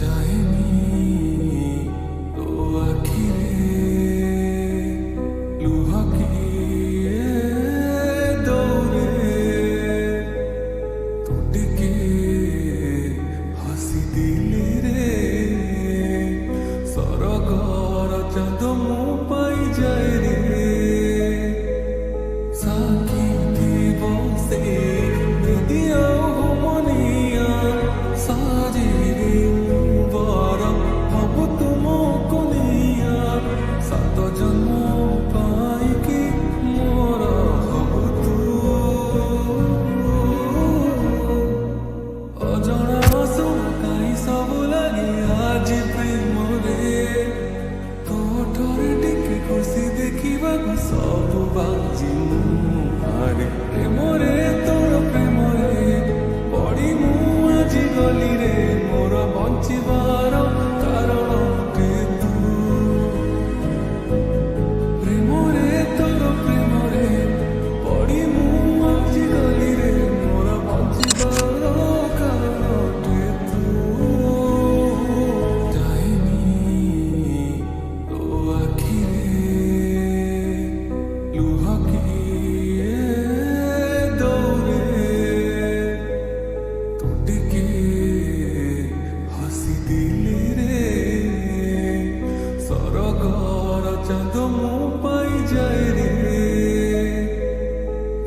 চাইনি তো আখিরে লুহাকিয়ে দৌড়ে তোটিকে হাসি দিলে রে ସରଗର ଚାନ୍ଦ ମୁଁ ପାଇଯାଏ ରେ ସାକ୍ଷୀ ଥିବ ସେ ଦିଦି ଆଉ ମନିଆ ସାଜିରେ ମୁଁ ବର ହବୁ ତୁମ କନିଆ ସାତ ଜନ୍ମ ପାଇକି ମୋର ହବୁ ତୁ ଅଜଣା ଆସୁ କାହିଁ ସବୁ ଲାଗେ ଆଜି ପ୍ରେମରେ ତୋଠରେ ଟିକେ ଖୁସି ଦେଖିବାକୁ ସବୁ ବାଜି ମୁଁ ହାରେ ପ୍ରେମରେ ତୋର ପ୍ରେମରେ ପଡ଼ି ମୁଁ ଆଜି ଗଲି ରେ ମୋର ବଞ୍ଚିବାର କାରଣ କେ ତୁ ପ୍ରେମରେ ତୋର ପ୍ରେମରେ ପଡ଼ି ମୁଁ ଆଜି ଗଲି ରେ ମୋର ବଞ୍ଚିବାର କାରଣ କେ ତୁ ଚାହିଁନି ତୋ ଆଖିରେ ଲୁହାକିଏ ଦୌଡ଼େ তোটিকে হাসি দিলে রে ସରଗର ଚାନ୍ଦ ମୁଁ ପାଇଯାଏ ରେ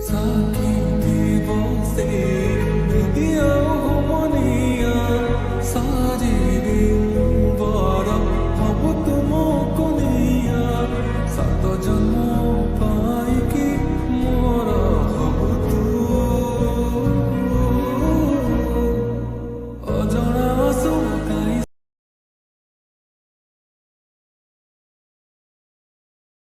ସାକ୍ଷୀ ଥିବ ସେ ଦିଦି ଆଉ ମନିଆ ସାଜି